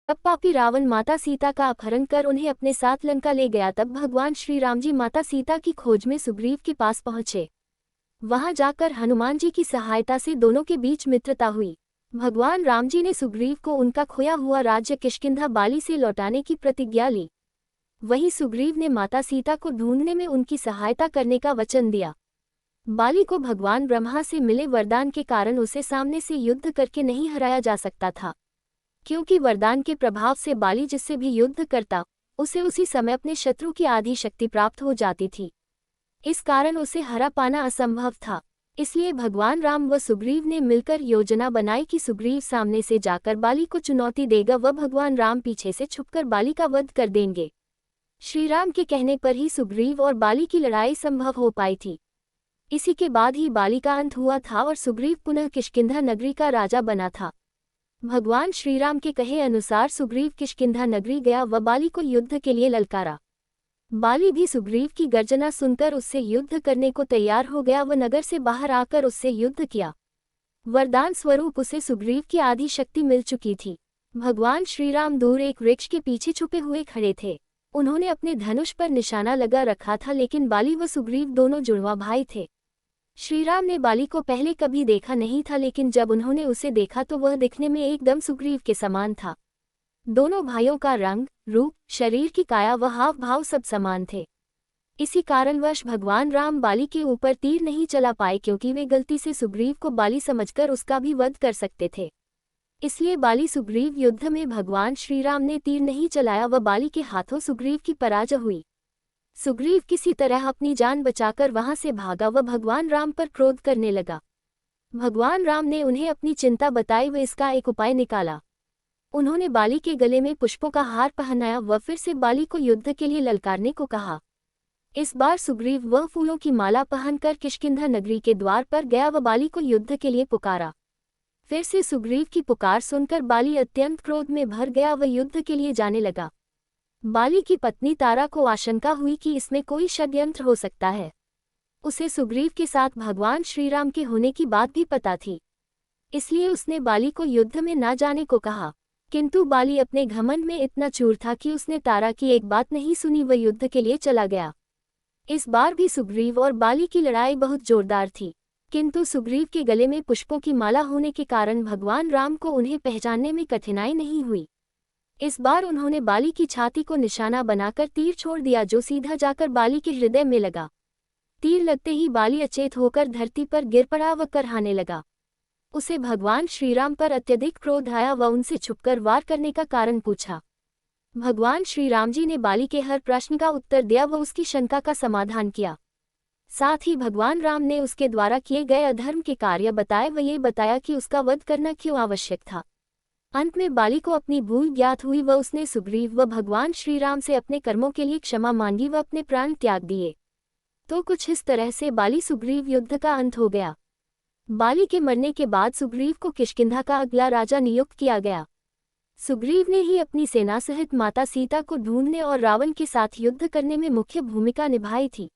तब पापी रावण माता सीता का अपहरण कर उन्हें अपने साथ लंका ले गया। तब भगवान श्री राम जी माता सीता की खोज में सुग्रीव के पास पहुंचे। वहां जाकर हनुमान जी की सहायता से दोनों के बीच मित्रता हुई। भगवान राम जी ने सुग्रीव को उनका खोया हुआ राज्य किष्किंधा बाली से लौटाने की प्रतिज्ञा ली। वहीं सुग्रीव ने माता सीता को ढूंढने में उनकी सहायता करने का वचन दिया। बाली को भगवान ब्रह्मा से मिले वरदान के कारण उसे सामने से युद्ध करके नहीं हराया जा सकता था, क्योंकि वरदान के प्रभाव से बाली जिससे भी युद्ध करता उसे उसी समय अपने शत्रु की आधी शक्ति प्राप्त हो जाती थी। इस कारण उसे हरा पाना असंभव था। इसलिए भगवान राम व सुग्रीव ने मिलकर योजना बनाई कि सुग्रीव सामने से जाकर बाली को चुनौती देगा व भगवान राम पीछे से छुपकर बाली का वध कर देंगे। श्री राम के कहने पर ही सुग्रीव और बाली की लड़ाई संभव हो पाई थी। इसी के बाद ही बाली का अंत हुआ था और सुग्रीव पुनः किष्किंधा नगरी का राजा बना था। भगवान श्रीराम के कहे अनुसार सुग्रीव किष्किंधा नगरी गया व बाली को युद्ध के लिए ललकारा। बाली भी सुग्रीव की गर्जना सुनकर उससे युद्ध करने को तैयार हो गया व नगर से बाहर आकर उससे युद्ध किया। वरदान स्वरूप उसे सुग्रीव की आधी शक्ति मिल चुकी थी। भगवान श्रीराम दूर एक वृक्ष के पीछे छुपे हुए खड़े थे। उन्होंने अपने धनुष पर निशाना लगा रखा था, लेकिन बाली व सुग्रीव दोनों जुड़वा भाई थे। श्रीराम ने बाली को पहले कभी देखा नहीं था, लेकिन जब उन्होंने उसे देखा तो वह दिखने में एकदम सुग्रीव के समान था। दोनों भाइयों का रंग, रूप, शरीर की काया व हाव भाव सब समान थे। इसी कारणवश भगवान राम बाली के ऊपर तीर नहीं चला पाए, क्योंकि वे गलती से सुग्रीव को बाली समझकर उसका भी वध कर सकते थे। इसलिए बाली सुग्रीव युद्ध में भगवान श्रीराम ने तीर नहीं चलाया व बाली के हाथों सुग्रीव की पराजय हुई। सुग्रीव किसी तरह अपनी जान बचाकर वहां से भागा व भगवान राम पर क्रोध करने लगा। भगवान राम ने उन्हें अपनी चिंता बताई व इसका एक उपाय निकाला। उन्होंने बाली के गले में पुष्पों का हार पहनाया व फिर से बाली को युद्ध के लिए ललकारने को कहा। इस बार सुग्रीव वह फूलों की माला पहनकर किष्किंधा नगरी के द्वार पर गया व बाली को युद्ध के लिए पुकारा। फिर से सुग्रीव की पुकार सुनकर बाली अत्यंत क्रोध में भर गया व युद्ध के लिए जाने लगा। बाली की पत्नी तारा को आशंका हुई कि इसमें कोई षड्यंत्र हो सकता है। उसे सुग्रीव के साथ भगवान श्रीराम के होने की बात भी पता थी, इसलिए उसने बाली को युद्ध में न जाने को कहा। किंतु बाली अपने घमंड में इतना चूर था कि उसने तारा की एक बात नहीं सुनी व युद्ध के लिए चला गया। इस बार भी सुग्रीव और बाली की लड़ाई बहुत जोरदार थी, किंतु सुग्रीव के गले में पुष्पों की माला होने के कारण भगवान राम को उन्हें पहचानने में कठिनाई नहीं हुई। इस बार उन्होंने बाली की छाती को निशाना बनाकर तीर छोड़ दिया, जो सीधा जाकर बाली के हृदय में लगा। तीर लगते ही बाली अचेत होकर धरती पर गिर पड़ा व करहाने लगा। उसे भगवान श्रीराम पर अत्यधिक क्रोध आया व उनसे छुपकर वार करने का कारण पूछा। भगवान श्रीराम जी ने बाली के हर प्रश्न का उत्तर दिया व उसकी शंका का समाधान किया। साथ ही भगवान राम ने उसके द्वारा किए गए अधर्म के कार्य बताए व ये बताया कि उसका वध करना क्यों आवश्यक था। अंत में बाली को अपनी भूल ज्ञात हुई व उसने सुग्रीव व भगवान श्रीराम से अपने कर्मों के लिए क्षमा मांगी व अपने प्राण त्याग दिए। तो कुछ इस तरह से बाली सुग्रीव युद्ध का अंत हो गया। बाली के मरने के बाद सुग्रीव को किष्किंधा का अगला राजा नियुक्त किया गया। सुग्रीव ने ही अपनी सेना सहित माता सीता को ढूंढने और रावण के साथ युद्ध करने में मुख्य भूमिका निभाई थी।